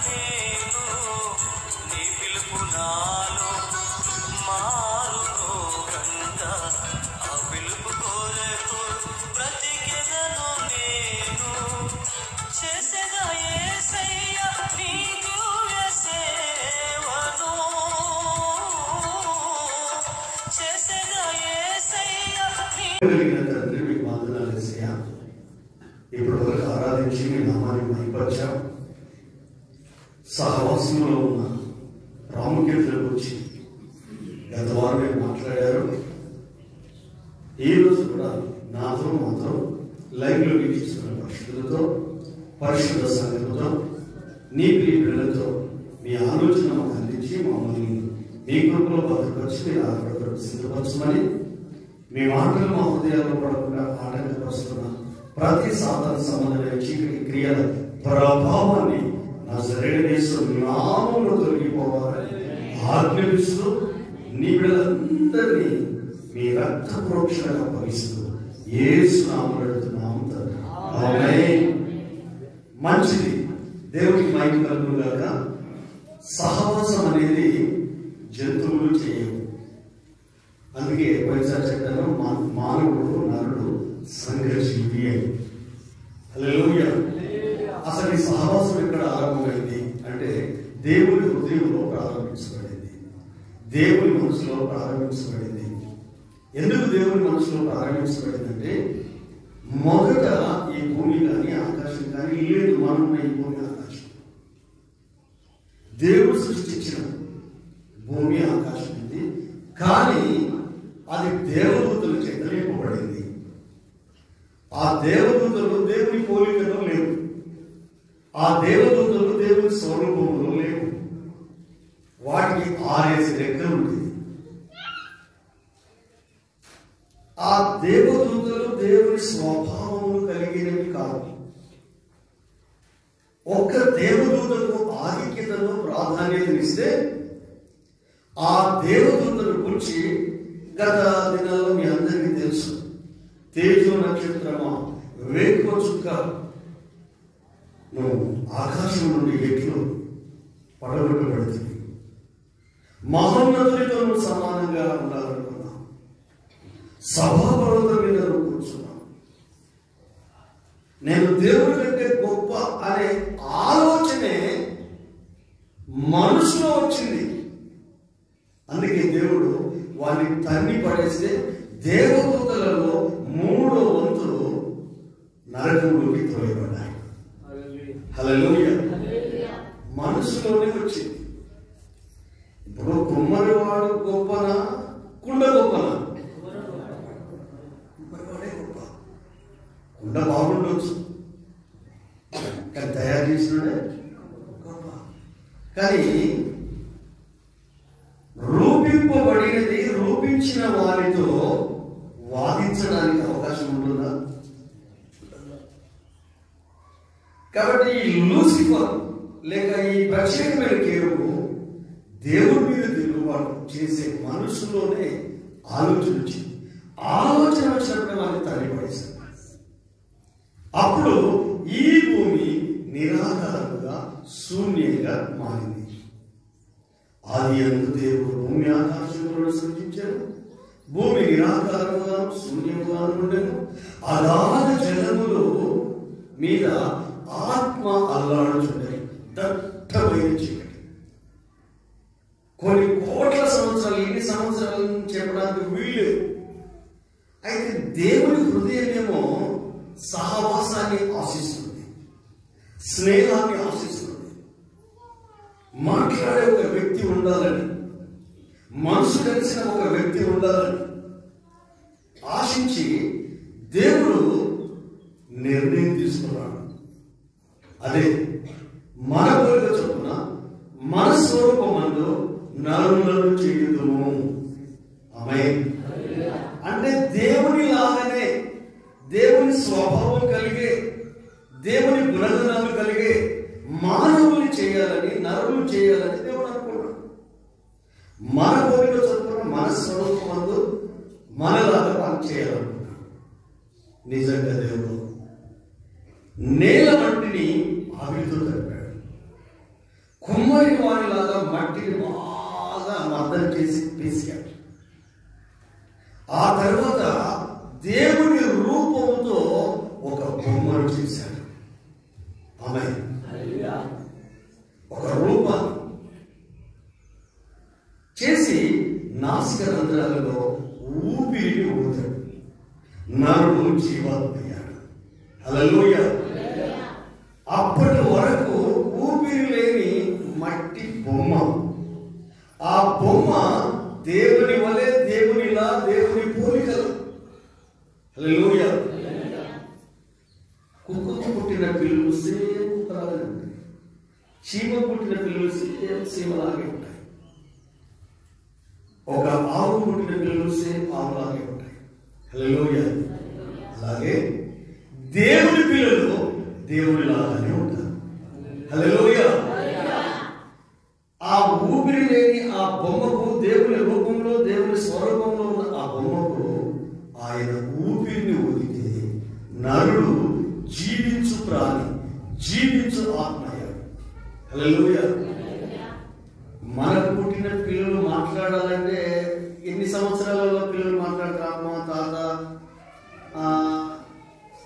నేను నీ పిలుపు నాలో మారును గంగ ఆ పిలుపు కోరకు బ్రతికెదను నేను చేసేదా యేసయ్య నీ దివ్య సేవను చేసేదా యేసయ్య తండ్రి మీకు వందనాలు యేసయ్యా. ఇప్పుడు వరకు ఆరాధించి మీ నామాన్ని మహిమపరిచాం. సహవాసంలో ఉన్న ప్రాముఖ్యతల గురించి గత వారం మీరు మాట్లాడారు. ఈరోజు కూడా నాతో మాతో లైవ్లో వీక్షిస్తున్న పరిశుద్ధులతో పరిశుద్ధ సంఘంతో నీ ప్రియ పిల్లలతో మీ ఆలోచన మాకు అందించి మమ్మల్ని మీ కృపలో భద్రపరిచి మీరు ఆధారపడి సిద్ధపరచమని మీ మాటలు మా హృదయాల్లో పడకుండా ఆటంకపరుస్తున్న ప్రతి సాధారణ సంబంధమైన చీకటి క్రియల ప్రభావాన్ని నజరేయుడేసు నామములో తొలగిపోవాలని ఆజ్ఞాపిస్తూ నీ బిడ్డలందరినీ మీ రక్త ప్రోక్షణగా అప్పగిస్తూ యేసు నామములో అడుగుతున్నాము తండ్రి. ఆమేన్. మంచిది, దేవునికి మహిమ కలుగును గాక. సహవాసం అనేది జంతువులు చేయవు. అందుకే పోయినసారి చెప్పాను, మానవుడు నరుడు సంఘజీవి అని. హల్లెలూయా. అసలు ఈ సహవాసం ఎక్కడ ఆరంభమైంది అంటే దేవుని హృదయంలో ప్రారంభించబడింది, దేవుని మనసులో ప్రారంభించబడింది. ఎందుకు దేవుని మనసులో ప్రారంభించబడింది అంటే మొదట ఈ భూమి కానీ ఆకాశం కానీ లేదు. మనం ఈ భూమి ఆకాశం దేవుడు సృష్టించిన భూమి ఆకాశం ఉంది, కానీ అది దేవదూతల చేత నింపబడింది. ఆ దేవదూతలు దేవుని పోలికలో లేవు, ఆ దేవదూతలు దేవుని స్వరూపంలో లేవు. వాటికి 6 రెక్కలు ఉండేది. ఆ దేవదూతలు దేవుని స్వభావములు కలిగినవి కాదు. ఒక్క దేవదూతకు ఆధిక్యతను ప్రాధాన్యతనిస్తే ఆ దేవదూతను గురించి గత దినాల్లో మీ అందరికీ తెలుసు. తేజో నక్షత్రమా, వేకువ చుక్క, నువ్వు ఆకాశం నుండి ఎట్లు పడగొట్టబడుతుంది. మహోన్నతునితో నువ్వు సమానంగా ఉండాలనుకున్నావు. సభాపర్వతం మీద నువ్వు కూర్చున్నావు. నేను దేవుడి కంటే గొప్ప అనే ఆలోచనే మనసులో వచ్చింది. అందుకే దేవుడు వారిని తన్ని పడేస్తే దేవదూతలలో 3వ వంతులు నరకంలోకి తోయబడ్డాయి. హల్లెలూయా. మనసులోనే వచ్చింది. ఇప్పుడు కుమ్మరివాడు గొప్పనా, కుండ గొప్పనా? కుమ్మరివాడే గొప్ప. కుండ బాగుండొచ్చు, కానీ తయారు చేసినాడే గొప్ప. కానీ రూపింపబడినది రూపించిన వారితో వాదించడానికి అవకాశం ఉంటుందా? కాబట్టి ఈ లూసిఫర్ లేక ఈ ప్రత్యేకమైన కేరువు దేవుడి మీద తిరుగుబాటు చేసే మనసులోనే ఆలోచన వచ్చింది. ఆలోచన వచ్చినప్పుడు వాళ్ళని తల్లిపడేశారు. అప్పుడు ఈ భూమి నిరాకారంగా శూన్యంగా మారింది. ఆది యందు దేవుడు భూమి ఆకాశములను సృజించారు. భూమి నిరాకారంగా శూన్యంగా ఉండెను. అగాధ జలములు మీద ఆత్మ అల్లాడుచుండెను. దట్టమైన చీకటి. కొన్ని కోట్ల సంవత్సరాలు, ఎన్ని సంవత్సరాలు చెప్పడానికి వీల్లేదు. అయితే దేవుని హృదయమేమో సహవాసాన్ని ఆశిస్తుంది, స్నేహాన్ని ఆశిస్తుంది. మాట్లాడే ఒక వ్యక్తి ఉండాలని, మనసు కలిసిన ఒక వ్యక్తి ఉండాలని ఆశించి దేవుడు నిర్ణయం తీసుకున్నాడు. అదే మన పోలిక చొప్పున మన స్వరూపమందు నరులను చేయుదుము. ఆమేన్. అంటే దేవుని లాగానే, దేవుని స్వభావం కలిగే, దేవుని గుణగణాలు కలిగే మానవుల్ని చేయాలని, నరులు చేయాలని దేవుడు అనుకున్నాడు. మన పోలిక చొప్పున మన స్వరూపమందు మనలాగా పని చేయాలనుకున్నాడు. నిజంగా దేవుడు నేల మట్టిని ఆవిరితో తప్పాడు, కుమ్మరి వారిలాగా మట్టిని బాగా మర్దన చేసి పిసికాడు. ఆ తర్వాత దేవుని రూపంతో ఒక బొమ్మను చేశాడు. ఆమేన్. ఒక రూపాన్ని చేసి నాసిక రంధ్రాలలో ఊపిరిని ఊదాడు. నరుడు జీవాత్మయ్యాడు. హల్లెలూయా. అప్పటి వరకు ఊపిరి లేని మట్టి బొమ్మ. ఆ బొమ్మ దేవుని వలె, దేవునిలా, దేవుని పోలికలు. హల్లెలూయా. కుక్కకు పుట్టిన పిల్లలు సేమ్ కుక్కలాగే ఉంటాయి. చీమ పుట్టిన పిల్లలు సేమ్ చీమలాగే ఉంటాయి. ఒక ఆవు పుట్టిన పిల్లలు సేమ్ ఆవులాగే ఉంటాయి. హల్లెలూయా. అలాగే దేవుని పిల్లలు దేవునిలాగానే ఉంటారు. హల్లెలూయా. ఆ ఊపిరి లేని ఆ బొమ్మకు, దేవుని రూపంలో, దేవుని స్వరూపంలో ఉన్న ఆ బొమ్మకు ఆయన ఊపిరిని ఊదితే నరుడు జీవించు ప్రాణి, జీవించు ఆత్మయ్యాడు. హల్లెలూయా. మనకు పుట్టిన పిల్లలు మాట్లాడాలంటే ఎన్ని సంవత్సరాలలో పిల్లలు మాట్లాడతారు? అమ్మ, తాత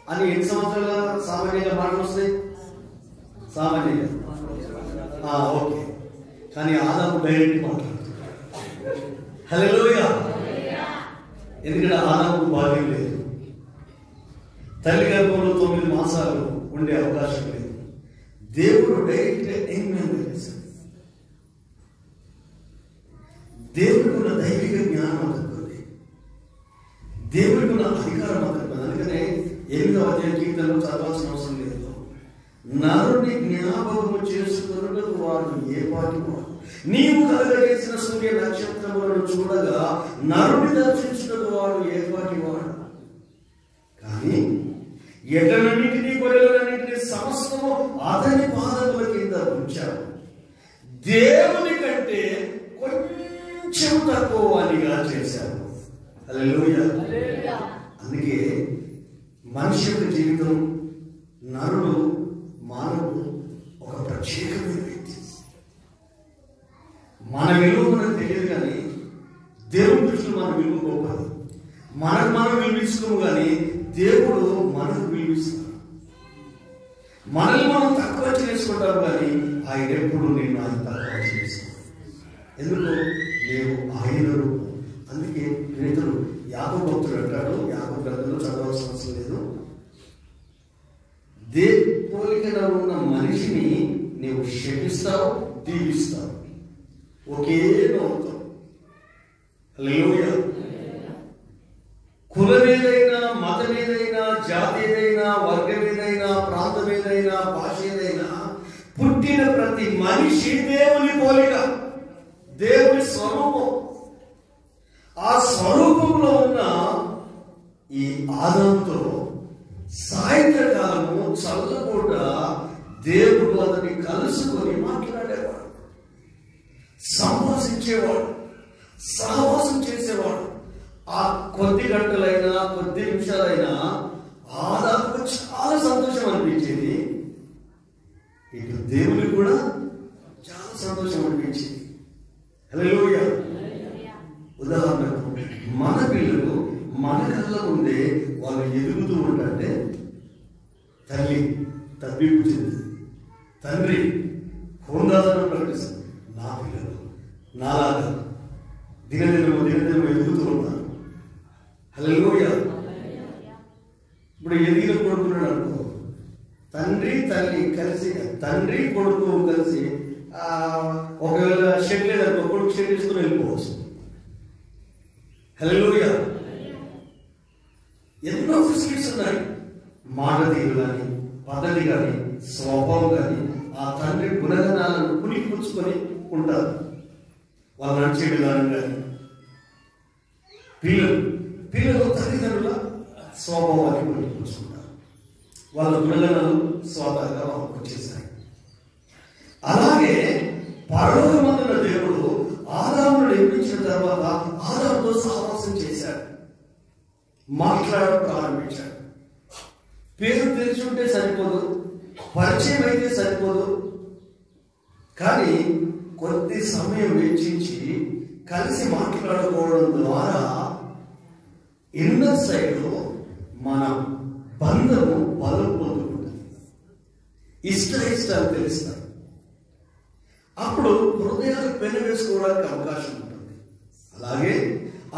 అని ఎన్ని సంవత్సరాల సామాన్యంగా మాటలు వస్తాయి? సామాన్యంగా ఓకే. కానీ ఆదాము డైరెక్ట్ మాట్లాడుతున్నాడు. హల్లెలూయా. ఎందుకంటే ఆదాముకు భాగ్యం లేదు. తల్లి గర్భంలో 9 మాసాలు ఉండే అవకాశం లేదు. దేవుడు డైరెక్ట్ చేశాడు. దేవుడికి ఉన్న దైవిక జ్ఞానం అందుకుంది, దేవుడికి ఉన్న అధికారం అందుకుంది. అందుకనే 8వ అధ్యాయం కీర్తనలో చదవాల్సిన అవసరం లేదు. నరుని జ్ఞాపకము చేసుకున్నట్టు వాడు ఏ పాటి వాడు, నీవు కలగజేసిన సూర్య నక్షత్రములను చూడగా నరుని దర్శించుటకు వాడు ఏ పాటి వాడు. కానీ ఎడ్లన్నింటినీ, గొర్రెలన్నింటినీ సమస్తము అతని పాదముల కింద ఉంచాడు. దేవుని కంటే కొంచెం తక్కువ వానిగా చేశాడు. హల్లెలూయా. అందుకే మనిషి యొక్క జీవితం, నరుడు, మానవుడు ఒక ప్రత్యేకమైన వ్యక్తి. మన విలువ మనకు తెలియదు, కానీ దేవుని దృష్టిలో మన విలువ గొప్పది. మనకు మనం విలువించుకోము, కానీ దేవుడు మనకు విలువిస్తాడు. మనల్ని మనం తక్కువ చేసుకుంటాం, కానీ ఆయన ఎప్పుడు నేను ఆయన తక్కువ చేస్తాను. ఎందుకు? నేను ఆయన రూపం. అందుకే నేతలు యాకోబు భక్తుడు అంటాడు, యాకోబు గ్రంథంలో చదవాల్సిన అవసరం లేదు, పోలికన ఉన్న మనిషిని నీవు శపిస్తావు, దీవిస్తావు, ఒకే నవ్వుతావు. హల్లెలూయా. కులం ఏదైనా, మతం ఏదైనా, జాతి ఏదైనా, వర్గం ఏదైనా, ప్రాంతం ఏదైనా, భాష ఏదైనా, పుట్టిన ప్రతి మనిషి దేవుని పోలిక, దేవుని స్వరూపం. ఆ స్వరూపంలో ఉన్న ఈ ఆదాముతో సాయంత్రకాలము చల్లపూట దేవుడు అతన్ని కలుసుకొని మాట్లాడేవాడు, సంభాషించేవాడు, సహవాసం చేసేవాడు. ఆ కొద్ది గంటలైనా, కొద్ది నిమిషాలైనా ఆదాముకు చాలా సంతోషం అనిపించేది. ఇటు దేవునికి కూడా చాలా సంతోషం అనిపించింది. హల్లెలూయా. ఉదాహరణకు మన పిల్లలు మన కళ్ళ ముందే వాళ్ళు ఎదుగుతూ ఉంటే తల్లి తబ్బింపు చెంది, తండ్రి హోందాతనం ప్రకటిస్తుంది. నా పిల్లలు నాలాగా దినదినము ఎదుగుతూ ఉన్నారు. హల్లెలూయా. ఇప్పుడు ఎదిగిన కొడుకున్నాడు అనుకో, తండ్రి తల్లి కలిసి, తండ్రి కొడుకు కలిసి ఒకవేళ షెడ్ లేదనుకో, కొడుకు షెడ్ వేసుకుని వెళ్ళిపోవచ్చు. హల్లెలూయా. ఎన్నో ఫెసిలిటీస్ ఉన్నాయి. మాట తీరు కానీ, పద్ధతి కానీ, స్వభావం కానీ, ఆ తండ్రి గుణగణాలను పుణిపుచ్చుకొని ఉంటారు. వాళ్ళు నడిచే విధానం కానీ, పిల్లలు తల్లిదండ్రుల స్వభావాన్ని పుణిపుచ్చుకుంటారు. వాళ్ళ గుణగణాలు స్వతహాగా వాళ్ళకు వచ్చేసాయి. అలాగే పరలోకమందున్న దేవుడు ఆదామును నిర్మించిన తర్వాత ఆదాముతో సహవాసం చేశాడు, మాట్లాడడం ప్రారంభించాడు. పేరు తెలిసి ఉంటే సరిపోదు, పరిచయం అయితే సరిపోదు, కానీ కొద్ది సమయం వెచ్చించి కలిసి మాట్లాడుకోవడం ద్వారా ఇన్నర్ సైడ్ మన బంధము బలం పొందుకుంటుంది, ఇష్టాలు తెలుస్తాయి. అప్పుడు హృదయాలు పెనవేసుకోవడానికి అవకాశం ఉంటుంది. అలాగే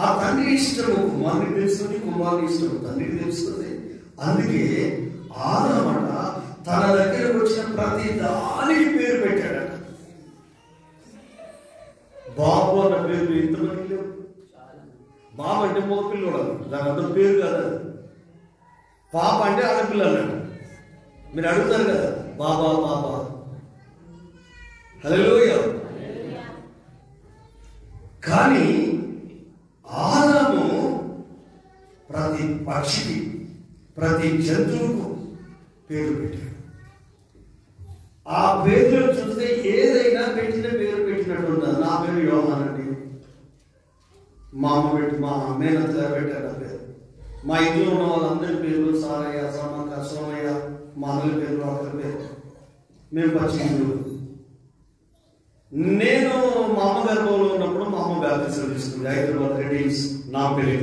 ఆ తండ్రి ఇష్టము కుమారునికి తెలుస్తుంది, కుమారుని ఇష్టము తండ్రికి తెలుస్తుంది. అందుకే ఆదామట తన దగ్గరకు వచ్చిన ప్రతి దానికి పేరు పెట్టాడట. బాబు అన్న పేరు ఎంతమంది లేవు. బాబు అంటే మగ పిల్లవాడు, దాని అంత పేరు కాదు. పాప అంటే ఆడపిల్ల అన్నాడు. మీరు అడుగుతారు కదా బాబా బాబా. హల్లెలూయా. కానీ ఆదాము ప్రతి పక్షికి ప్రతి జంతువుకు పేరు పెట్టాడు. ఆ పేర్లను చూస్తే ఏదైనా పెట్టిన పేరు పెట్టినట్టు ఉంటుంది. నా పేరు యోహాన్ అండి, మా మేనత్త గారు పెట్టారు నా పేరు. మా ఇంట్లో ఉన్న వాళ్ళందరి పేర్లు సారయ్య, సమక్క, సోమయ్య, మా అన్నల పేర్లు, అక్కడి పేరు. మేము పచ్చి. నేను మా అమ్మ గర్భంలో ఉన్నప్పుడు మా అమ్మ బ్యాప్టిజం తీసుకుంది హైదరాబాద్ రెడీస్ నా పెళ్లి.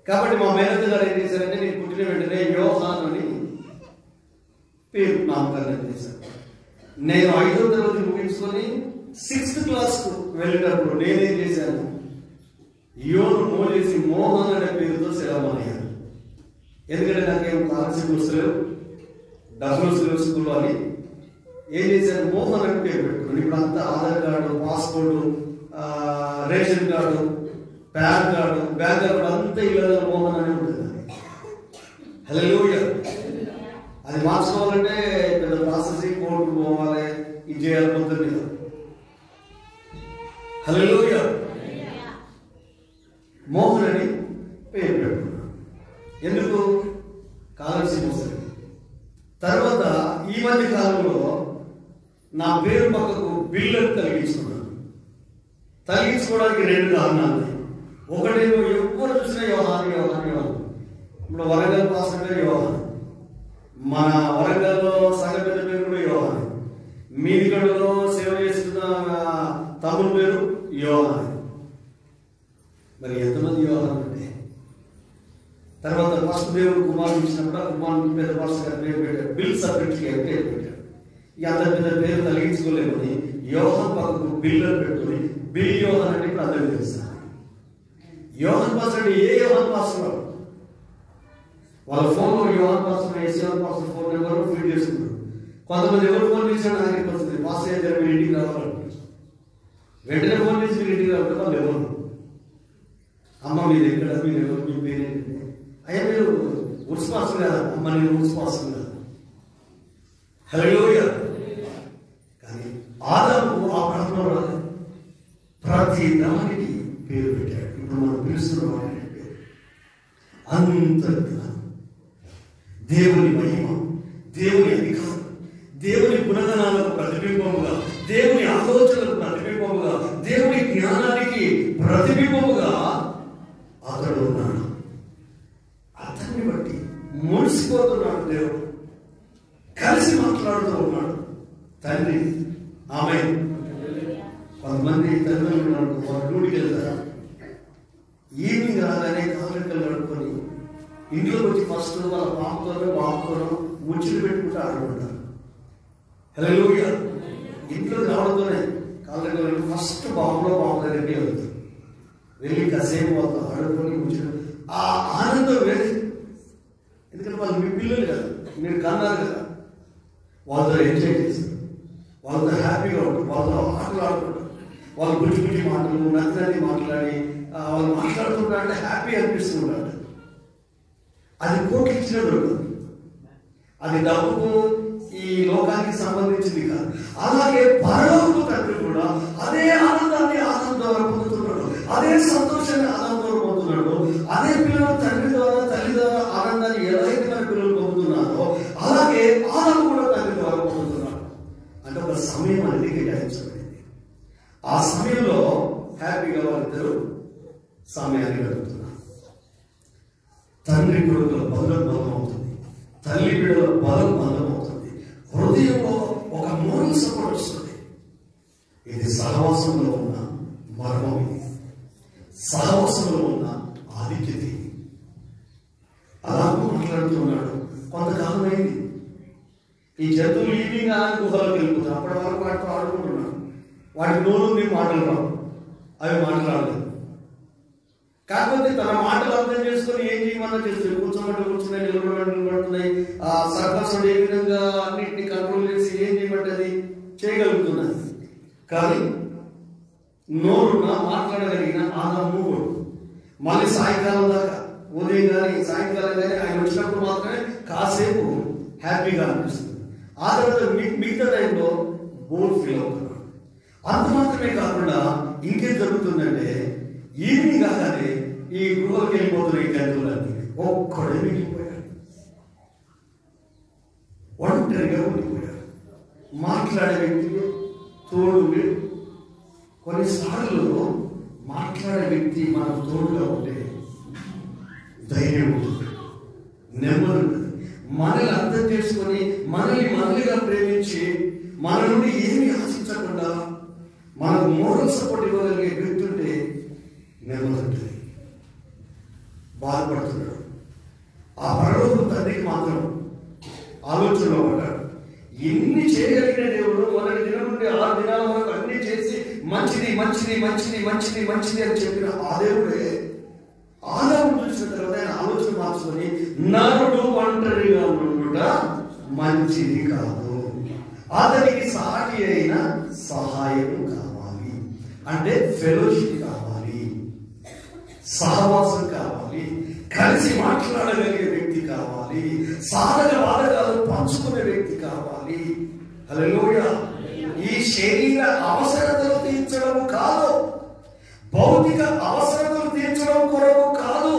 కాబట్టి మా మేనత్త గారు ఏం చేశారంటే నేను పుట్టిన వెంటనే యోహాన్ అని పేరు నామకరణం చేశాను. నేను 5వ తరగతి ముగించుకొని 6th క్లాస్కు వెళ్ళేటప్పుడు నేనేం చేశాను, యోను మోలేసి మోహన్ అనే పేరుతో సెలవమయ్యాను. ఎందుకంటే నాకేం కాన్సెప్ట్ వస్తలేవు, డబ్బులు వస్తలేవు స్కూల్లో అని ఏం చేశాను, మోహన్ అని పేరు పెట్టుకున్నాను. ఇప్పుడు అంతా Aadhaar card, passport, ration card, pan card, bank card అంతా ఇళ్ళలో మోహన్ అనే ఉంటుంది. హల్లెలూయా. అది మార్చుకోవాలంటే పెద్ద ప్రాసెసింగ్, కోర్టుకు పోవాలి, ఇది చేయాలి మొత్తం మీద. హల్లెలూయా. మోహన్ అని పేరు పెట్టుకున్నాను. ఎందుకు? కాలర్షిప్ వస్తుంది. తర్వాత ఈ మధ్య కాలంలో నా పేరు పక్కకు బిల్లును తొలగించుకున్నాను. తొలగించుకోవడానికి 2 కారణాలు. ఒకటేమో ఎవరు చూసినా యోహాన్ యోహాన్ యోహాన్. ఇప్పుడు వరంగల్ పాస్టర్ పేరు యోహాన్, మన వరంగల్లో సంఘ పెద్ద పేరు కూడా యోహాన్, మీదిగడలో సేవ చేస్తున్న తమ్ముడు పేరు యోహాన్. మరి ఎంతమంది యోహాన్ అంటే? తర్వాత ఫస్ట్ దేవుడు కుమారుడు ఇచ్చినప్పుడు ఆ కుమారుడు పెద్ద పాస్టర్ గారి పేరు పెట్టాడు, బిల్ సపరేట్గా పేరు పెట్టాడు. ఈ అంత పెద్ద పేరు తొలగించుకోలేమని యోహాన్ పక్కకు బిల్ అని పెట్టుకుని బిల్ యోహాన్ అంటే ఇప్పుడు అందరికీ తెలుస్తాను. యోహాన్ పాస్టర్ అంటే ఏ యోహాన్ పాస్టర్? వాళ్ళ ఫోన్లో యోహాన్ పాస్టర్, యోహాన్ పాస్టర్ ఫోన్ నెంబర్ ఫీడ్ చేసుకున్నారు. కొంతమంది ఎవరు ఫోన్ చేశాడు నాకు వస్తుంది, పాస్టర్ అయితే మీరు ఇంటికి రావాలంటే వెంటనే ఫోన్ చేసి మీరు ఇంటికి రావాలి. వాళ్ళు ఎవరు? అమ్మ మీరు ఎక్కడ, మీరు ఎవరు, మీ పేరేంటి? అయ్యా మీరు ఉర్స్ పాస్టర్ కదా. అమ్మ నేను ఉర్స్ పాస్టర్ కదా. హల్లెలూయా. కానీ ఆదాము ఆ ప్రాంతంలో రాలేదు, ప్రతి దానికి పేరు పెట్టాడు. ఇప్పుడు మనం పిలుస్తున్న వాటి పేరు అంతర్జ్ఞానం, దేవుని మహిమ, దేవుని అధికారం, దేవుని గుణగణాలకు ప్రతిబింబముగా, దేవుని ఆలోచనలకు ప్రతిబింబముగా, దేవుని జ్ఞానానికి ప్రతిబింబముగా అతడు ఉన్నాడు. అతన్ని బట్టి ముడిసిపోతున్నాడు దేవుడు, కలిసి మాట్లాడుతూ ఉన్నాడు తండ్రి. ఆమేన్. కొంతమంది తల్లిదండ్రులు ఉన్నారు, వాళ్ళు డ్యూటీకి వెళ్తారు. ఈవినింగ్ రాగానే కాలరెక్కలు కడుక్కొని ఇంట్లోకి వచ్చి ఫస్ట్ వాళ్ళ పాపతోనో బాబుతోనో ముచ్చులు పెట్టుకుంటూ ఆడుకుంటారు. హల్లెలూయా. ఇంట్లోకి రావడంతోనే కాలరెక్కలు ఫస్ట్ బాబులో బాబు దగ్గరికి వెళ్తారు. వెళ్ళి కాసేపు వాళ్ళతో ఆడుకొని ముచ్చులు, ఆ ఆనందం వేరే. ఎందుకంటే వాళ్ళు మీ పిల్లలు కదా, మీరు కన్నారు కదా. వాళ్ళతో ఎంజాయ్ చేస్తారు, వాళ్ళతో హ్యాపీగా ఉంటారు, వాళ్ళతో ఆటలు ఆడుకుంటారు. వాళ్ళు గుడి గుడి మాటలు నచ్చి మాట్లాడి వాళ్ళు మాట్లాడుతుంటారంటే హ్యాపీ అనిపిస్తుంటారు. అది కోట్లు ఇచ్చిన దొరకదు, అది డబ్బుకు ఈ లోకానికి సంబంధించింది కాదు. అలాగే పరలోకపు తండ్రి కూడా అదే ఆనందాన్ని ఆనందం ద్వారా పొందుతున్నాడు, అదే సంతోషాన్ని ఆనందం ద్వారా పొందుతున్నాడు. అదే పిల్లలు తండ్రి ద్వారా తల్లి ద్వారా ఆనందాన్ని ఎలాగైతే మన పిల్లలు పొందుతున్నారో అలాగే ఆనందం కూడా తండ్రి ద్వారా పొందుతున్నాడు. అంటే ఒక సమయం అనేది కేటాయించబడింది. ఆ సమయంలో హ్యాపీగా వాళ్ళిద్దరూ సమయాన్ని గడుపుతున్నారు. తండ్రి కొడుకుల బలం అవుతుంది, తల్లి బిడ్డల బలం అవుతుంది. హృదయంలో ఒక మోరల్ సపోర్ట్ వస్తుంది. ఇది సహవాసంలో ఉన్న మర్మం, ఇది సహవాసంలో ఉన్న ఆధిక్యత. అలా మాట్లాడుతున్నాడు. కొంతకాలం అయింది. ఈ జంతువులు ఈవినింగ్ గుహలోకి వెళ్ళిపోతారు. అప్పటి వరకు వాటితో ఆడుకుంటున్నాడు. వాటి నోరు మాటలు రావు, అవి మాట్లాడలేదు. కాకపోతే తన మాటలు అర్థం చేసుకొని ఏం చేయమన్నా చేస్తుంది. కూర్చోమంటే కూర్చున్నాయి, నిలబడుతున్నాయి. ఆ సర్పసుడు ఏ విధంగా అన్నింటినీ కంట్రోల్ చేసి ఏం చేయమంటది చేయగలుగుతున్నది. కానీ నోరున్న మాట్లాడగలిగిన ఆదాము మళ్ళీ సాయంకాలం దాకా, ఉదయం కానీ సాయంకాలం కానీ ఆయన వచ్చినప్పుడు మాత్రమే కాసేపు హ్యాపీగా అనిపిస్తుంది. ఆ తర్వాత మిగతా టైంలో బోర్ ఫీల్ అవుతున్నాడు. అంత మాత్రమే కాకుండా ఇంకేం జరుగుతుందంటే ఈవినింగ్ కాగానే ఈ గృహకి వెళ్ళిపోతున్న ఈ జంతువులన్నీ ఒక్కడే మిగిలిపోయాడు. ఒంటరిగా ఉండిపోయాడు. మాట్లాడే వ్యక్తి తోడు లేడు. కొన్నిసార్లు మాట్లాడే వ్యక్తి మనం తోడుగా ఉంటే ధైర్యం ఉంటుంది, నెమ్మది ఉంటుంది. మనల్ని అర్థం చేసుకొని మనల్నిగా ప్రేమించి మన నుండి ఏమి ఆశించకుండా మనకు మోరల్ సపోర్ట్ ఇవ్వగలిగే వ్యక్తి ఉంటే నెమ్మది ఉంటుంది. బాధపడుతున్నాడు. ఆ పరలోక తండ్రికి మాత్రం ఆలోచనలో పడ్డాడు. ఎన్ని చేయగలిగిన దేవుడు మొదటి దినం నుండి 6 దినాల వరకు అన్ని చేసి మంచిది మంచిది మంచిది మంచిది మంచిది అని చెప్పిన ఆ దేవుడే ఆదాము చూసిన తర్వాత ఆయన ఆలోచన మార్చుకొని నరుడు ఒంటరిగా ఉండుట మంచిది కాదు, అతనికి సాటి అయిన సహాయం కావాలి. అంటే ఫెలోషిప్ కావాలి, సహవాసం కావాలి, కలిసి మాట్లాడగలిగే వ్యక్తి కావాలి, సాధక బాధకాలు పంచుకునే వ్యక్తి కావాలి. హల్లెలూయా. ఈ శరీర అవసరతలు తీర్చడం కాదు, భౌతిక అవసరతలు తీర్చడం కొరకు కాదు.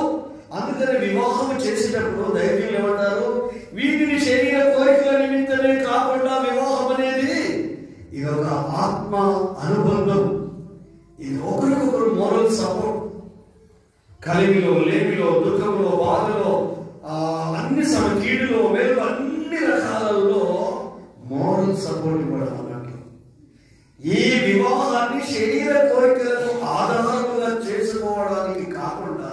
అందుకని వివాహం చేసేటప్పుడు దైవం ఏమంటారు, వీటిని శరీర కోరికల నిమిత్తమే కాకుండా వివాహం అనేది ఇది ఒక ఆత్మ అనుబంధం, ఇది ఒకరికొకరు మోరల్ సపోర్ట్. కలిమిలో లేమిలో దుఃఖంలో బాధలో అన్ని కీడులో మేలు అన్ని రకాలలో మోరల్ సపోర్ట్ ఇవ్వడం అన్నట్టు. ఈ వివాహాన్ని శరీర కోరికలకు ఆధారముగా చేసుకోవడానికి కాకుండా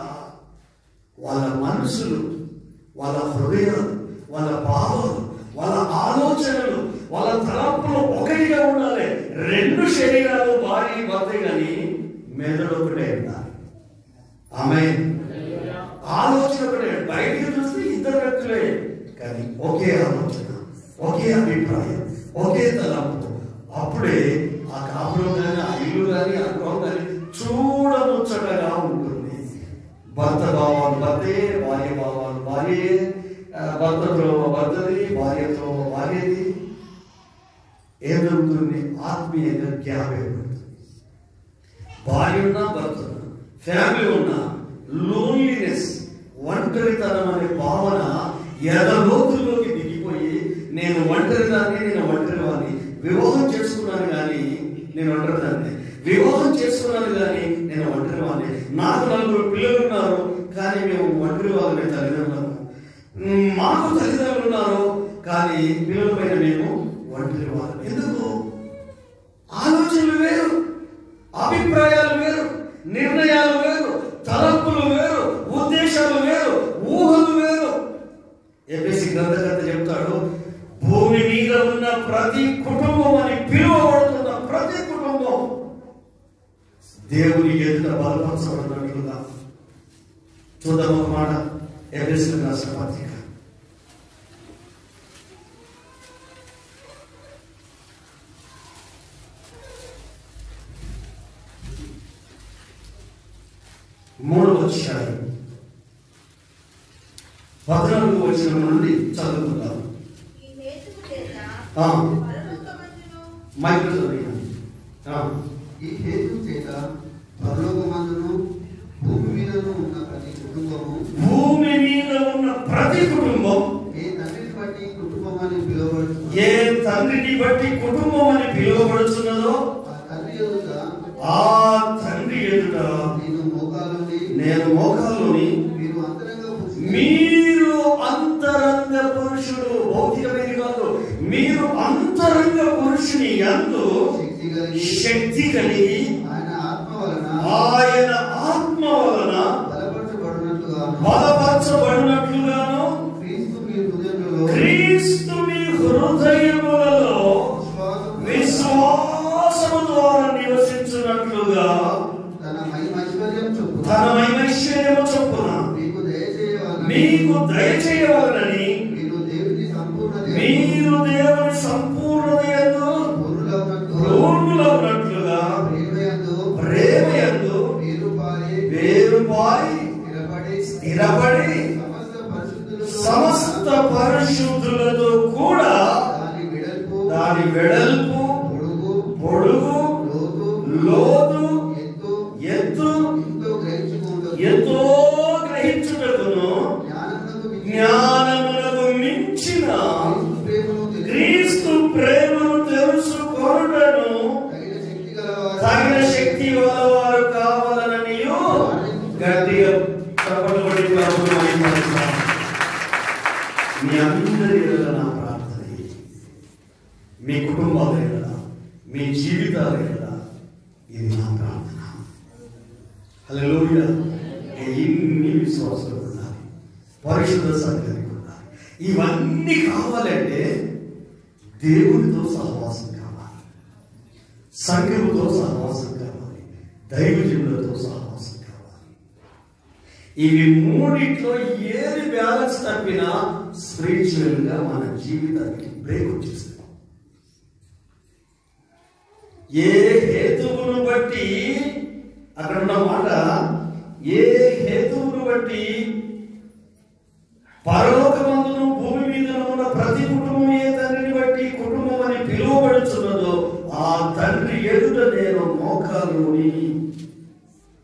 వాళ్ళ మనసులు, వాళ్ళ హృదయాలు, వాళ్ళ భావాలు, వాళ్ళ ఆలోచనలు, వాళ్ళ తలంపులు ఒకటిగా ఉండాలి. 2 శరీరాలు భార్య భర్త కానీ మెదడు ఒకటే ఉండాలి. ఆమేన్. ఆలోచన ఒకటే. బయటికి చూస్తే 2 వ్యక్తులే కానీ ఒకే ఆలోచన, ఒకే అభిప్రాయం, ఒకే తలంపు. అప్పుడే ఆ కాపురం కానీ ఆ ఇల్లు కానీ ఆ గృహం కానీ చూడముచ్చటగా ఉంటుంది. భర్త భావాలు భర్తే, భార్య భావాలు భార్యే, భర్తతో భర్తది, భార్యతో భార్యది. ఏం జరుగుతుంది? ఆత్మీయంగా గ్యాప్ ఏర్పడుతుంది. భార్య ఉన్నా భర్త ఉన్నా ఫ్యామిలీ ఉన్నా లోన్లీనెస్, ఒంటరితనం అనే భావన ఎదలోతుల్లోకి దిగిపోయి నేను ఒంటరిదాన్ని, నేను ఒంటరివాడిని. వివాహం చేసుకున్నాను కానీ నేను ఒంటరిదాన్ని, వివాహం చేసుకున్నాను కానీ నేను ఒంటరివాడిని. నాకు 4 పిల్లలు ఉన్నారు కానీ మేము ఒంటరి వాళ్ళమే తల్లిదండ్రులము. మాకు తల్లిదండ్రులు ఉన్నారు కానీ పిల్లల పైన మేము ఒంటరి వాళ్ళు. ఎందుకు? ఆలోచనలు వేరు, అభిప్రాయాలు వేరు, నిర్ణయాలు వేరు, తలంపులు వేరు, ఉద్దేశాలు వేరు, ఊహలు వేరు. ఎఫెసీ గ్రంథకర్త చెప్తాడు, భూమి మీద ఉన్న ప్రతి కుటుంబం అని పిలువబడుతున్న ప్రతి కుటుంబం దేవుని ఎదుట బలపరచబడినట్లుగా. చూద్దాం ఒక మాట. ఎఫెసీ రాసిన పత్రిక 3వ అధ్యాయం 14వ వచనం నుండి చదువుకుందాం. ఈ హేతు చేత పరలోకమందును భూమి మీదను ఉన్న ప్రతి కుటుంబము, భూమి మీద ఉన్న ప్రతి కుటుంబం ఏ తండ్రిని బట్టి కుటుంబం అని పిలువబడుతున్నదో, ఏ తండ్రిని బట్టి కుటుంబం అని పిలువబడుతున్నదో ఆ తండ్రి ఎదుట నేను మోకాలుని మీరు అంతరంగ పురుషుడు, భౌతికమైన కాదు, మీరు అంతరంగ పురుషుని యందు శక్తి కలిగి ఆయన ఆత్మ వలన బలపరచబడినట్లుగాను క్రీస్తు మీ హృదయములలో విశ్వాసము ద్వారా నివసించున్నట్లుగా తన మహిమైశ్వర్యము చొప్పున మీకు దయచేయవలనని మీరు దేవుని సంపూర్ణత యందు పూర్ణులవునట్లుగా ప్రేమయందు వేరుపారి స్థిరపడి సమస్త పరిశుద్ధులతో కూడా దాని వెడల్పు పొడుగు లోతు ఎత్తు ఎంతో గ్రహించుటకును జ్ఞానమునకు మించిన క్రీస్తు ప్రేమను తెలుసుకొనుటను తగిన శక్తి గలవారు కావాలని గట్టిగా చప్పట్లు మీ అందరి నా ప్రార్థన, మీ కుటుంబాల మీ జీవితాల ఇది నా ప్రార్థన. హల్లెలూయా. ఇన్ని విశ్వాసాలు ఉండాలి, పరిశుద్ధ సంఘాలు ఉండాలి. ఇవన్నీ కావాలంటే దేవునితో సహవాసం కావాలి, సంఘముతో సహవాసం కావాలి, దైవజనులతో సహవాసం కావాలి. ఇవి మూడిట్లో ఏది బ్యాలెన్స్ తప్పినా స్పిరిచువల్ గా మన జీవితానికి బ్రేక్ వచ్చేస్తుంది. ఏ హేతువును బట్టి, అక్కడ ఉన్న మాట, ఏ హేతువును బట్టి పరలోకమందును భూమి మీద ఉన్న ప్రతి కుటుంబం ఏ తండ్రిని బట్టి కుటుంబం అని పిలువబడుతున్నదో ఆ తండ్రి ఎదుట నేను మోకాలుని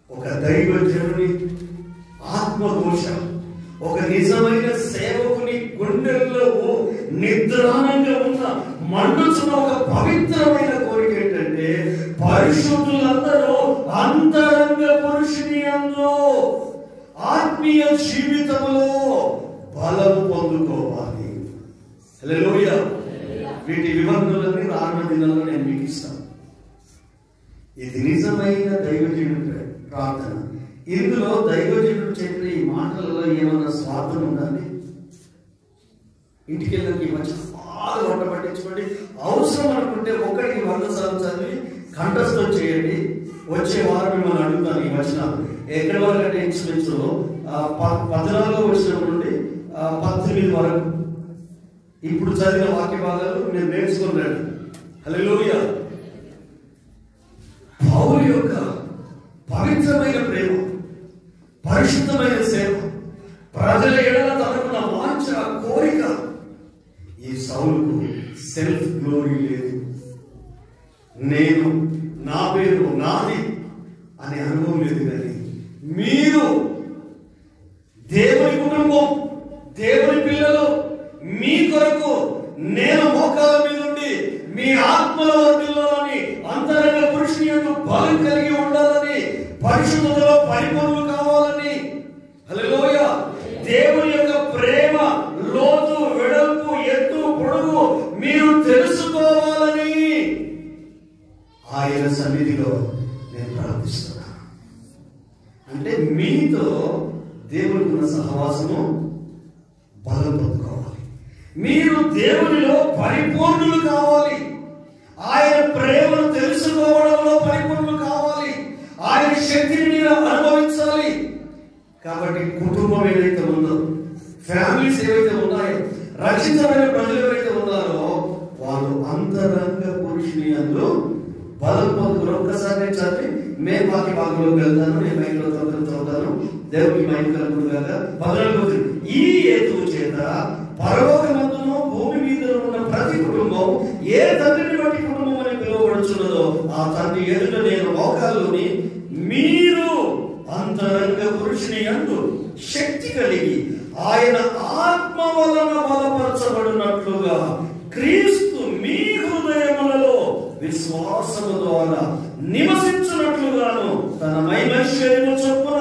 ఒక దైవజనుని ఆత్మదోష, ఒక నిజమైన సేవకుని గుండెల్లో నిద్రానంగా ఉన్న మండుచున్న ఒక పవిత్రమైన కోరిక ఏంటంటే పరిశుద్ధులందరూ అంతరంగ పురుషుని యందు ఆత్మీయ జీవితంలో బలము పొందుకోవాలి. హల్లెలూయా. వీటి వివరణలన్నీ రానున్న దినాల్లో నేను మీకు ఇస్తాను. ఇది నిజమైన దైవజనుడి ప్రార్థన. ఇందులో దైవజనుడు చెప్పిన ఈ మాటలలో ఏమన్నా స్వార్థం ఉందండి? ఇంటికి వెళ్ళాక ఈ మధ్య బాగా వంట పట్టించుకోండి. అవసరం అనుకుంటే ఒక్కడికి 100 సార్లు చదివి కంఠస్థం చేయండి. వచ్చే వారం మిమ్మల్ని అడుగుతాను ఈ వచనాలు ఎక్కడి వరకు అంటే ఇంచుమించు 14వ వచనం నుండి 18 వరకు ఇప్పుడు చదివిన వాక్య భాగాలు మీరు నేర్చుకున్నాడు. హల్లెలూయా. పౌలు యొక్క పవిత్రమైన ప్రేమ, పరిశుద్ధమైన సేవ, ప్రజల ఎడల తనకున్న వాంఛ, కోరిక. ఈ సౌలుకు సెల్ఫ్ గ్లోరీ లేదు. నేను, నా పేరు, నాది అనే అనుభవం లేదు. కానీ మీరు దేవుని కుటుంబం, దేవుని పిల్లలు, మీ కొరకు నేను మోకాల మీద ఉండి మీ ఆత్మల వర్ధిల్లాలని, అంతరంగ పురుషుని యొక్క బలం కలిగి ఉండాలని, పరిశుద్ధతలో పరిపూర్ణులు కావాలని. హల్లెలూయా. దేవుని యొక్క ప్రేమ లోతు, వెడల్పు, ఎత్తు, పొడుగు మీరు తెలుసుకోవాలని ఆయన సన్నిధిలో నేను ప్రార్థిస్తున్నాను. అంటే మీతో దేవునికి ఉన్న సహవాసము బలం పొందుకోవాలి. మీరు దేవునిలో పరిపూర్ణులు కావాలి. ఆయన ప్రేమను తెలుసుకోవడంలో పరిపూర్ణులు కావాలి. ఆయన శక్తిని మీరు అనుభవించాలి. కాబట్టి కుటుంబం ఏదైతే ఉందో, ఫ్యామిలీస్ ఏవైతే ఉన్నాయో, రక్షించబడిన ప్రజలు ఎవరైతే ఉన్నారో వాళ్ళు అంతరంగ పురుషుని యందు బలం పొందుకుని. ఒక్కసారి నేను చదివి మేము వాక్య భాగంలోకి వెళ్తాను. నేను మైండ్లో చదువుతాను. దేవుడికి మైండ్ కలుగుతుంది కదా. 14 ఈ హేతువు చేత పరలోకమందును భూమి మీద ఉన్న ప్రతి కుటుంబం ఏ తండ్రిని బట్టి కుటుంబం అని పిలువబడుచున్నదో ఆ తండ్రి ఎదుట నేను మోకాలుని మీరు అంతరంగ పురుషుని యందు శక్తి కలిగి ఆయన ఆత్మ వలన బలపరచబడినట్లుగా క్రీస్తు మీ హృదయములలో విశ్వాసము ద్వారా నివసించున్నట్లుగాను తన మహిమైశ్వర్యము చొప్పున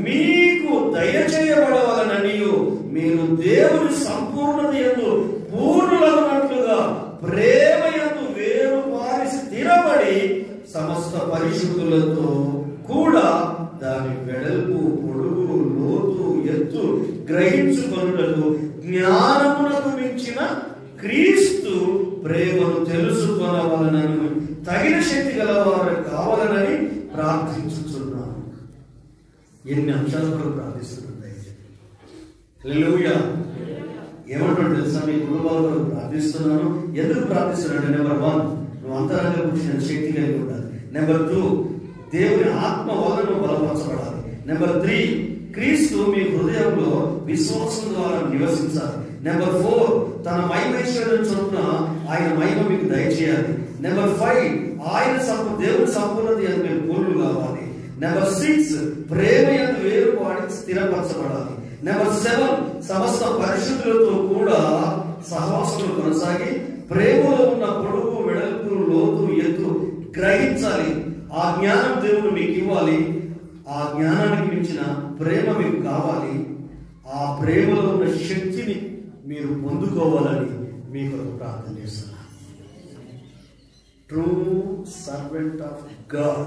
మీకు దయచేయబడవలననియు మీరు దేవుని సంపూర్ణత యందు పూర్ణులగునట్లుగా ప్రేమ యందు వేరుపారి సమస్త పరిశుద్ధులతో కూడా దాని వెడల్పు, పొడుగు, లోతు, ఎత్తు గ్రహించుకొనుటకు జ్ఞానమునకు మించిన క్రీస్తు ప్రేమను తెలుసుకొనవలనని తగిన శక్తి గలవారు కావాలనని ప్రార్థించుతున్నాను. ఎన్ని అంశాల కొరకు ప్రార్థిస్తున్నాయి. హల్లెలూయా. ఏమంటాడు తెలుసా? మీ కుటుంబాల కొరకు ప్రార్థిస్తున్నాను. ఎందుకు ప్రార్థిస్తున్నాడు? నెంబర్ 1, నువ్వు అంతరంగ పురుషుని శక్తి కలిగి ఉండాలి. నెంబర్ 2, దేవుని ఆత్మ వలన బలపరచబడాలి. నెంబర్ 3, క్రీస్తు మీ హృదయంలో విశ్వాసం ద్వారా నివసించాలి. నెంబర్ 4, తన మహిమైశ్వర్యం చొప్పున ఆయన మహిమ మీకు దయచేయాలి. నెంబర్ 5, దేవుని సంపూర్ణత యందు మీరు పూర్ణులు కావాలి. నెంబర్ 6, ప్రేమ యందు వేరుపాడి స్థిరపరచబడాలి. నెంబర్ 7, సమస్త పరిశుద్ధులతో కూడా సహవాసములు కొనసాగి ప్రేమలో ఉన్న పొడుగు, వెడల్పు, లోతు, ఎత్తు గ్రహించాలి. ఆ జ్ఞానం దేవుడు మీకు ఇవ్వాలి. ఆ జ్ఞానానికి మించిన ప్రేమ మీకు కావాలి. ఆ ప్రేమలో ఉన్న శక్తిని మీరు పొందుకోవాలని మీకు ప్రార్థన చేస్తున్నాను. ట్రూ సర్వెంట్ ఆఫ్ గాడ్,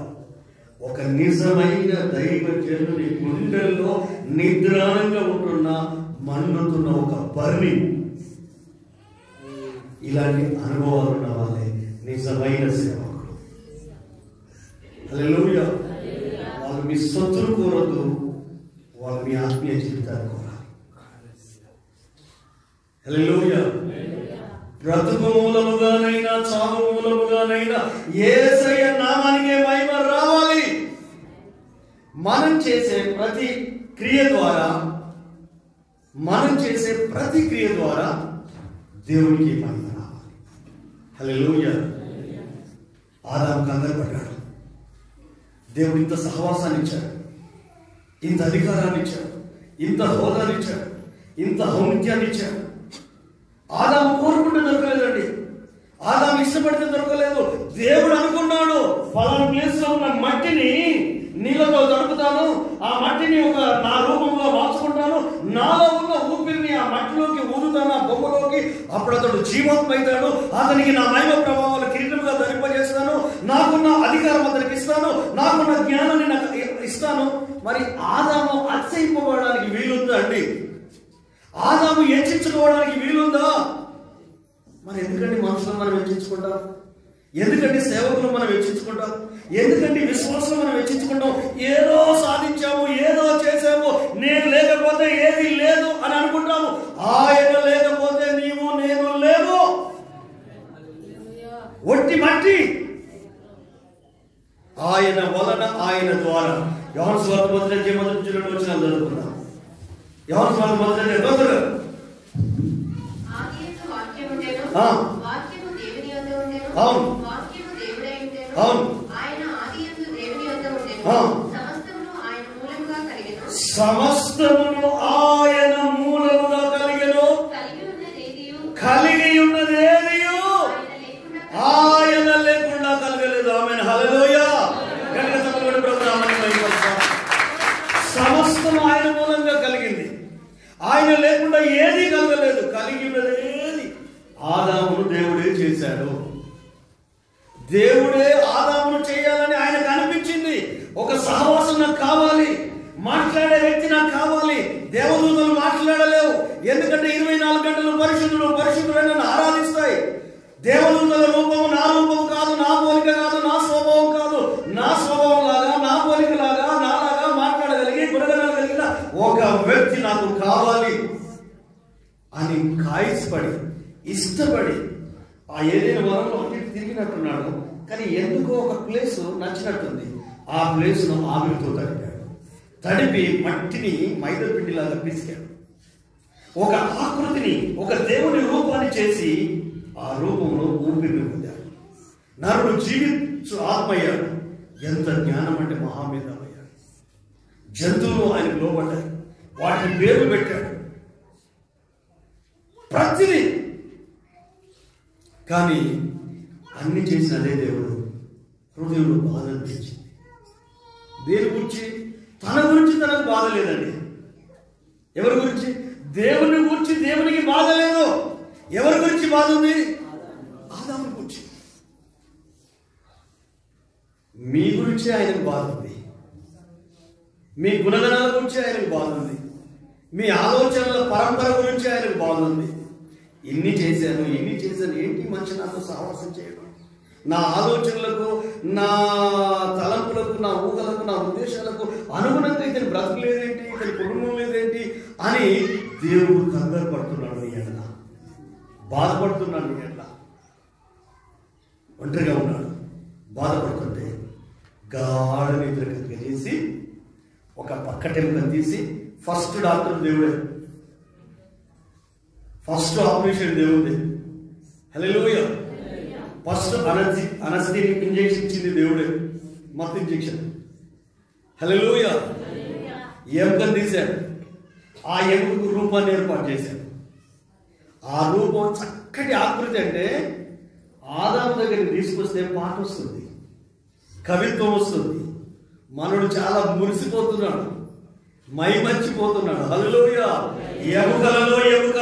ఒక నిజమైన దైవ జనుని గుండెల్లో నిద్రాణంగా ఉంటున్న మండుతున్న ఒక బర్ని. ఇలాంటి అనుభవాలు ఉన్న వాళ్ళే నిజమైన సేవకులు. హల్లెలూయా. వాళ్ళు మీ సొత్తులు కోరద్దు, వాళ్ళు మీ ఆత్మీయ జీవితాన్ని కోరాలి. హల్లెలూయా. బ్రతుకు మూలముగానైనా చావు మూలముగానైనా యేసయ్య నామానికే మహిమ రావాలి. మనం చేసే ప్రతి క్రియ ద్వారా దేవునికి మహిమ రావాలి. హల్లెలూయా. ఆదాము కంగారు పడ్డాడు. దేవుడు ఇంత సహవాసాన్ని ఇచ్చాడు, ఇంత అధికారాన్ని ఇచ్చాడు, ఇంత హోదాన్ని ఇచ్చాడు, ఇంత ఔన్నత్యాన్ని ఇచ్చాడు. ఆదాము కోరుకుంటే దొరకలేదండి. ఆదాము ఇష్టపడితే దొరకలేదు. దేవుడు అనుకున్నాడు, ఫలానా ప్లేస్ లో ఉన్న మట్టిని నీళ్ళతో తడుపుతాను, ఆ మట్టిని నా రూపంలో మార్చుకుంటాను, నాలో ఉన్న ఊపిరిని ఆ మట్టిలోకి ఊదుతాను, ఆ బొమ్మలోకి. అప్పుడు అతడు జీవాత్మ అవుతాడు. అతనికి నా మహిమ ప్రభావాలు కిరీటంగా ధరింపజేస్తాను, నాకున్న అధికారం అతనికి ఇస్తాను, నాకున్న జ్ఞానాన్ని నాకు ఇస్తాను. మరి ఆదాము అతిశయింపబడడానికి వీలుందా అండి? ఆదాము హెచ్చించుకోవడానికి వీలుందా? మరి ఎందుకండి మనుషులు మనం హెచ్చించుకుంటాం? ఎందుకండి సేవకులు మనం హెచ్చించుకుంటాం? ఎందుకండి విశ్వాసం మనం హెచ్చించుకుంటాం? ఏదో సాధించాము, ఏదో చేసాము, నేను లేకపోతే ఏది లేదు అని అనుకుంటాము. ఆయన లేకపోతే నీవు నేను లేవు, ఒట్టి మట్టి. ఆయన వలన, ఆయన ద్వారా. యోహాను సువార్త మొదటి వచ్చిన జరుగుతున్నాం. యోహాను సువార్త మొదటి అవును, సమస్తమును ఆయన మూలముగా కలిగెను, కలిగి ఉన్నదేదియు ఆయన లేకుండా కలగలేదు. ఆమేన్. హల్లెలూయా. సమస్తం ఆయన మూలంగా కలిగింది, ఆయన లేకుండా ఏది కలగలేదు. కలిగి ఉన్నది ఏది? ఆదామును దేవుడే చేశాడు. దేవుడే ఆదామును చేయాలని ఆయనకు అనిపించింది. ఒక సహవాసం నాకు కావాలి, మాట్లాడే వ్యక్తి నాకు కావాలి. దేవదూతలు మాట్లాడలేవు, ఎందుకంటే 24 గంటలు పరిశుద్ధుడైన నన్ను ఆరాధిస్తాయి. దేవదూతల రూపము నా రూపం కాదు, నా పోలిక కాదు, నా స్వభావం కాదు. నా స్వభావం లాగా, నా పోలిక లాగా, నాలాగా మాట్లాడగలిగి గుణగణాలు కలిగిన ఒక వ్యక్తి నాకు కావాలి అని కాయపడి, ఇష్టపడి ఆ ఏదైనా వరంలో అటు తిరిగినట్టున్నాడు. కానీ ఎందుకో ఒక ప్లేస్ నచ్చినట్టుంది. ఆ ప్లేస్ను ఆవిరితో తడిపి మట్టిని మైదా పిండిలాగా పిసికాడు. ఒక ఆకృతిని, ఒక దేవుని రూపాన్ని చేసి ఆ రూపంలో ఊపిరిని పొందాడు. నరుడు జీవించు ఆత్మయ్యాడు. ఎంత జ్ఞానం అంటే మహామేధావయ్యాడు. జంతువులు ఆయనకు లోబడ్డాయి, వాటిని పేర్లు పెట్టాడు, ప్రతిదీ. కానీ అన్ని చేసిన అదే దేవుడు హృదయంలో బాధ అనిపించింది. దేని గురించి? తన గురించి తనకు బాధ లేదండి. ఎవరి గురించి? దేవుని గురించి దేవునికి బాధ లేదు. ఎవరి గురించి బాధ ఉంది? ఆదాము గురించి. మీ గురించి ఆయనకు బాధ ఉంది, మీ గుణగణాల గురించి ఆయనకు బాధ ఉంది, మీ ఆలోచనల పరంపర గురించి ఆయనకు బాధ ఉంది. ఇన్ని చేశాను ఏంటి మనిషి నాతో సహవాసం చేయడం, నా ఆలోచనలకు, నా తలంపులకు, నా ఊహలకు, నా ఉద్దేశాలకు అనుగుణంగా ఇతని బ్రతకలేదేంటి, ఇతని కుటుంబం లేదేంటి అని దేవుడు కంగారు పడుతున్నాడు. నీ ఎడల బాధపడుతున్నాడు. నీ ఎడల ఒంటరిగా ఉన్నాడు. బాధపడుతుంటే గాఢ నిద్ర కలిగేసి ఒక పక్కటెముకను తీసి, ఫస్ట్ డాక్టర్ దేవుడే, ఫస్ట్ ఆపరేషన్ దేవుడే. హల్లెలూయా. ఫస్ట్ అనస్థెటిక్ ఇంజెక్షన్ ఇచ్చింది దేవుడే, మత్తు ఇంజెక్షన్. హల్లెలూయా. ఎముకను తీశాడు, ఆ ఎముకకు రూపాన్ని ఏర్పాటు చేశాడు. ఆ రూపం చక్కటి ఆకృతి. అంటే ఆదాము దగ్గరికి తీసుకొస్తే పాట వస్తుంది, కవిత్వం వస్తుంది. మనడు చాలా మురిసిపోతున్నాడు, మైమర్చిపోతున్నాడు. హల్లెలూయా. ఎముకలలో ఎముక,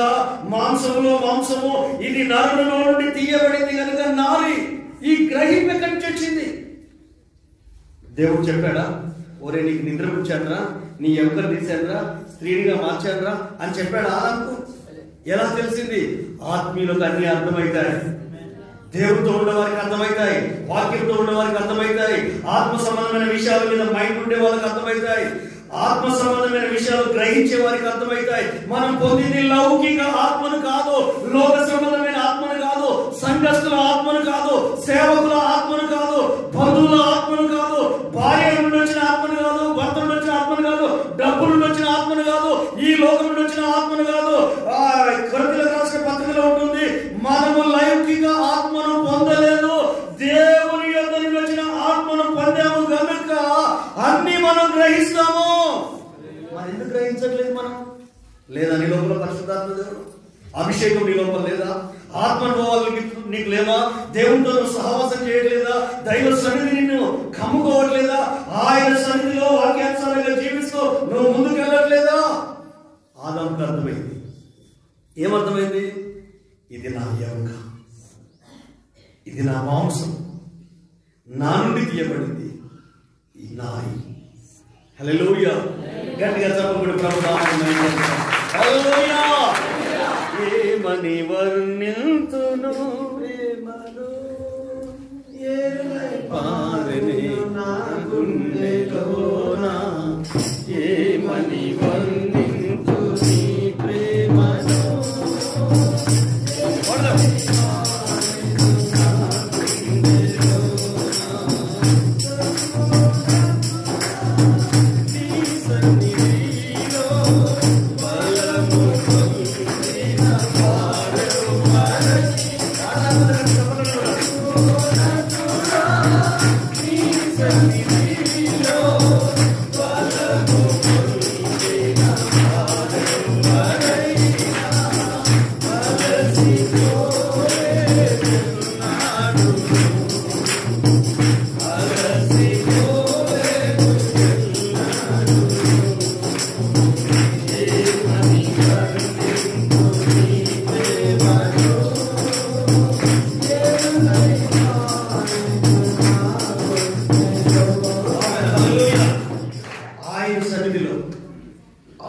మాంసములో మాంసము, ఇది నరులలో నుండి తీయబడింది కనుక నారి. ఈ గ్రహింపు ఎక్కడి నుంచి వచ్చింది? దేవుడు చెప్పాడా, ఒరే నీకు నిద్ర పుచ్చాడరా, నీ ఎముకలు తీశాడరా, స్త్రీనిగా మార్చాడరా అని చెప్పాడు ఆదాముకు? ఎలా తెలిసింది? ఆత్మీయులకు అన్ని అర్థమవుతాయి, దేవుడితో ఉన్న వారికి అర్థమవుతాయి, వాక్యంతో ఉన్న వారికి అర్థమవుతాయి, ఆత్మ సంబంధమైన విషయాల మీద మైండ్ ఉండే వాళ్ళకి అర్థమవుతాయి, ఆత్మ సంబంధమైన విషయాలు గ్రహించే వారికి అర్థమవుతాయి. మనం పొందింది లౌకిక ఆత్మను కాదు, లోక సంబంధమైన ఆత్మను కాదు, సంఘస్థుల ఆత్మను కాదు, సేవకుల ఆత్మను కాదు, బంధువుల ఆత్మను కాదు, భార్య నుండి వచ్చిన ఆత్మను కాదు, భర్త నుండి వచ్చిన ఆత్మను కాదు, డబ్బు నుండి వచ్చిన ఆత్మను కాదు, ఈ లోకం నుండి వచ్చిన ఆత్మను కాదు. కొరింథీయులకు రాసిన పత్రికలో ఉంటుంది, మనము లౌకిక ఆత్మను పొందలేదు, దేవుని యొద్ద నుండి వచ్చిన ఆత్మను పొందాము కనుక అన్ని మనం గ్రహిస్తాము. మరి ఎందుకు గ్రహించట్లేదు మనం? లేదా నీ లోపల పరిశుద్ధాత్మ దేవుడు అభిషేకం నీ లోపల లేదా? ఆత్మనుభవాలు నీకు లేదా? దేవునితో నువ్వు సహవాసం చేయట్లేదా? దైవ సన్నిధి నిన్ను కమ్ముకోవట్లేదా? ఆయన సన్నిధిలో వాక్యానుసారంగా జీవిస్తూ నువ్వు ముందుకు వెళ్ళట్లేదా? ఆదాముకు అర్థమైంది. ఏమర్థమైంది? ఇది నా ఎముక, ఇది నా మాంసం, నా నుండి తీయబడింది, ఈ నాయి. హల్లెలూయా. గట్టిగా చెప్పబడి ప్రభునామమున హల్లెలూయా. ఏమని వర్ణింతును ప్రేమలో ఏలై పారెనే నా గుండెలోన, ఏమని వర్ణింతు నీ ప్రేమలో.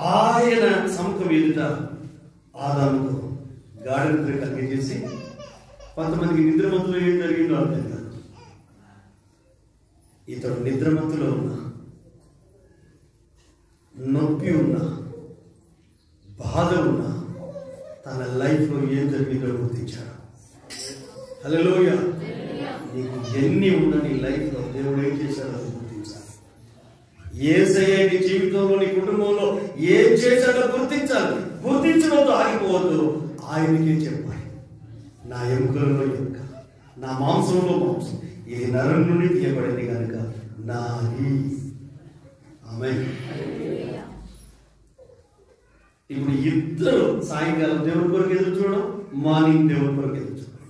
ఆయన సముఖం ఎదుట ఆదాముకు గాఢ నిద్ర కలిగజేసి, కొంతమందికి నిద్రమత్తులో ఏం జరిగిందో అర్థం కాదు. ఇతడు నిద్రమత్తులో ఉన్నా, నొప్పి ఉన్నా, బాధ ఉన్నా, తన లైఫ్లో ఏం జరిగిందో గుర్తించాడు. హల్లెలూయా. నీకు ఎన్ని ఉన్నా నీ లైఫ్లో దేవుడు ఏం చేశాడో గుర్తించాలి. యేసయ్య నీ జీవితంలో, నీ కుటుంబంలో ఏం చేశాడో గుర్తించాలి. గుర్తించడంతో ఆగిపోవద్దు, ఆయనకే చెప్పాలి. నా ఎముకలలో ఎముక, నా మాంసంలో మాంసం, ఇది నరం నుండి తీయబడింది కనుక నాది. ఆమేన్. ఇప్పుడు ఇద్దరు సాయంకాలం దేవుని కొరకు ఎదురు చూడడం, మార్నింగ్ దేవుని కొరకు ఎదురు చూడడం.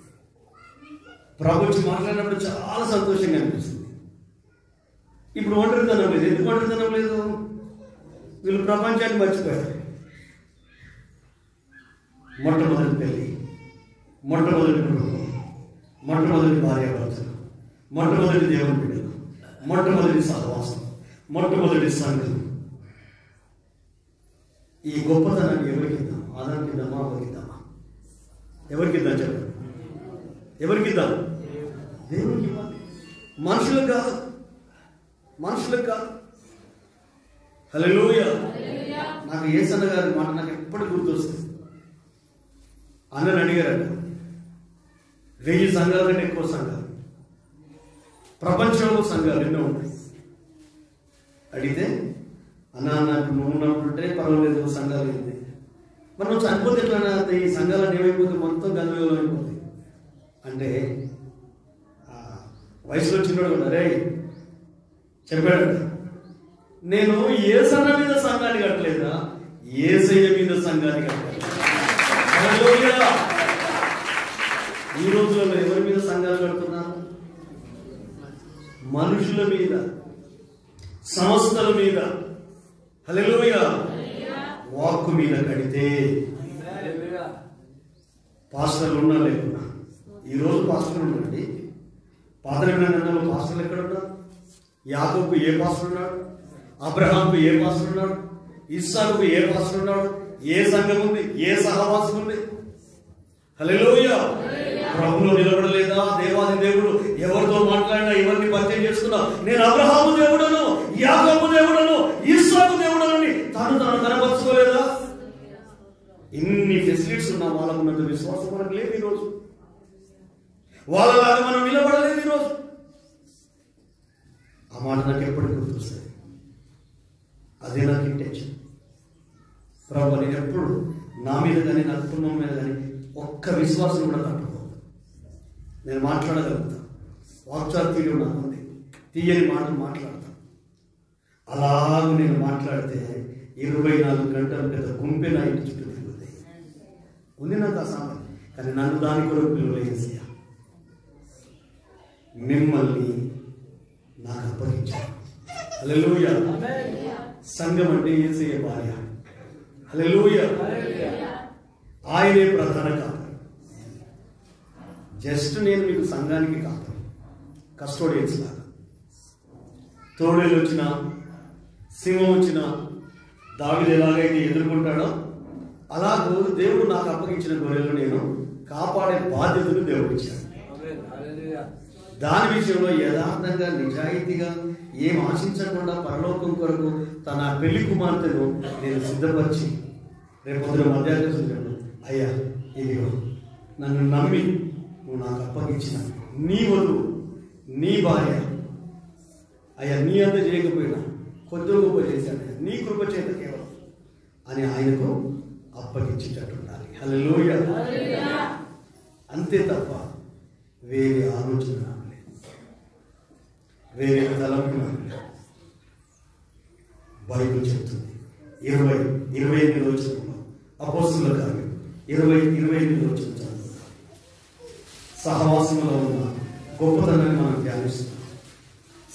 ప్రభుత్వం మాట్లాడినప్పుడు చాలా సంతోషంగా అనిపిస్తుంది. ఇప్పుడు ఒంటరితనం లేదు. ఎందుకు ఒంటరితనం లేదు? వీళ్ళు ప్రపంచాన్ని మర్చిపోయారు. మొట్టమొదటి పెళ్లి, మొట్టమొదటి కుటుంబం, మొట్టమొదటి భార్యాభర్తలు, మొట్టమొదటి దేవుని బిడ్డలు, మొట్టమొదటి సహవాసం, మొట్టమొదటి సంఘం. ఈ గొప్పతనాన్ని ఎవరికి ఇద్దాం? ఆదానికి ఇద్దామా? ఎవరికి ఇద్దామా? ఎవరికి ఇద్దాం చెప్పండి? ఎవరికి ఇద్దాం? దేవునికి ఇవ్వాలి. మనుషులకు కాదు, మనుషులకు కాదు. హల్లెలూయా. నాకు యేసన్న గారి మాట నాకు ఎప్పటికీ గుర్తొస్తుంది. అన్నని అడిగారట, 1000 సంఘాల కంటే ఎక్కువ సంఘాలు, ప్రపంచంలో సంఘాలు ఎన్నో ఉంటాయి. అడిగితే అన్న నాకు నువ్వు ఉన్నప్పుడుంటే పర్వాలేదు, సంఘాలు ఏంటి మరి నువ్వు చనిపోతే ఎట్లా? ఈ సంఘాలను ఏమైపోతే మొత్తం గందరగోళం అయిపోతుంది అంటే వయసులో చిన్నోడు కూడా రే చెప్పాడు, నేను యేసన్న మీద సంఘాన్ని కట్టలేదా, యేసయ్య మీద సంఘాన్ని కట్టలేదు. ఈ రోజులలో ఎవరి మీద సంఘాలు కడుతున్నారు? మనుషుల మీద, సంస్థల మీద. హల్లెలూయా. వాక్కు మీద కడితే పాస్టర్లు ఉన్నా లేకున్నా, ఈరోజు పాస్టర్లు ఉన్నారండి. పాత నిబంధనలో పాస్టర్లు ఎక్కడ ఉన్నారు? యాకోబుకు ఏ పాస్టర్ ఉన్నాడు? అబ్రహాంకు ఏ పాస్టర్ ఉన్నాడు? ఇస్సాకుకు ఏ పాస్టర్ ఉన్నాడు? ఏ సంఘం ఉంది? ఏ సహవాసం ఉంది? హల్లెలూయా. ప్రభువులో నిలబడలేదా? దేవాది దేవుడు ఎవరితో మాట్లాడినా, ఎవరిని పరిచయం చేసుకున్నా, నేను అబ్రహాము దేవుడను, యాకోబు దేవుడను, ఇస్సాకు దేవుడని తాను కనపరుచుకోలేదా? ఇన్ని ఫెసిలిటీస్ ఉన్నా వాళ్ళకు ఉన్నంత విశ్వాసం మనకు లేదు ఈరోజు. వాళ్ళలాగా మనం నిలబడలేదు ఈరోజు. ఆ మాట నాకు ఎప్పటికీ గుర్తొస్తుంది. అదే నాకు ఇంటెన్షన్. ప్రభు నేను ఎప్పుడు నా మీద కానీ నా కుటుంబం మీద కానీ ఒక్క విశ్వాసం కూడా తట్టుకోదు. నేను మాట్లాడగలుగుతాను, వాక్చాతుర్యం నాకు ఉంది, తీయని మాటలు మాట్లాడతాను. అలాగ నేను మాట్లాడితే 24 గంటల పెద్ద గుంపె నా ఇంటి చుట్టూ తిరుగుతాయి. ఉంది నాకు ఆ సామాన్. కానీ నన్ను దాని కొరకు పిలువలేసయ్యా, మిమ్మల్ని నాకు అప్పగించాను. హల్లెలూయా. సంఘం అంటే యేసయ్య భార్య. హల్లెలూయా. ఆయనే ప్రధాన కాపరి. జస్ట్ నేను మీకు సంఘానికి కాపరి, కస్టోడియన్స్ లాగా. తోడేలు వచ్చినా, సింహం వచ్చినా దావీదు ఎలాగైతే ఎదుర్కొంటాడో అలాగూ దేవుడు నాకు అప్పగించిన గొర్రెలు నేను కాపాడే బాధ్యతను దేవుడు ఇచ్చాడు. దాని విషయంలో యథార్థంగా, నిజాయితీగా, ఏం ఆశించకుండా పరలోకం కొరకు తన పెళ్లి కుమార్తెను నేను సిద్ధపరిచి రేపు పొద్దున మధ్యాహ్నం చూశాను, అయ్యా ఇదిగో నన్ను నమ్మి నువ్వు నాకు అప్పగించిన నీ వధువు, నీ భార్య, అయ్యా నీ అంత చేయకపోయినా కొద్ది గొప్ప చేశాను, నీ కృప చేత కేవలం అని ఆయనకు అప్పగించేటట్టు ఉండాలి. హల్లెలూయా. అంతే తప్ప వేరే ఆలోచన నాకు లేదు, వేరే తలంపు నాకు లేదు. బైబిల్ చెప్తుంది 28 వచనంలో, అపోస్తలుల కార్యం 28 వచనం చదువుతాం. సహవాసంలో ఉన్న గొప్పతనాన్ని మనం ధ్యానిస్తున్నాం.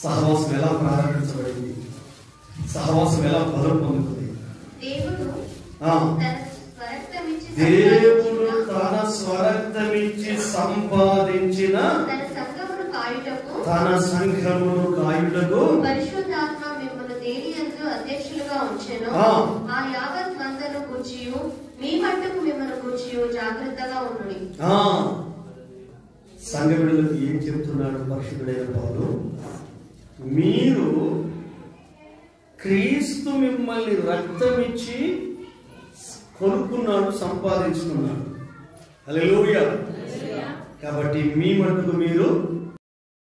సహవాసం ఎలా ప్రారంభించబడింది, సహవాసం ఎలా బలం పొందుతుంది. దేవుడు తన స్వరక్తమిచ్చి సంపాదించిన తన సంఘమును కాయుటకు పరిశుద్ధాత్మ మిమ్మల్ని దేనియందు అధ్యక్షులుగా ఉంచెను. ఆ యావత్ మందను గూర్చియు మీ మట్టుకు మిమ్మల్ని గూర్చియు జాగ్రత్తగా ఉండుడి. సంఘ బిడ్డలకు ఏం చెప్తున్నాడు పరిశుద్ధుడైన పౌలు? మీరు క్రీస్తు మిమ్మల్ని రక్తమిచ్చి కొనుక్కున్నాడు, సంపాదించుకున్నాడు. హల్లెలూయా. కాబట్టి మీ మట్టుకు మీరు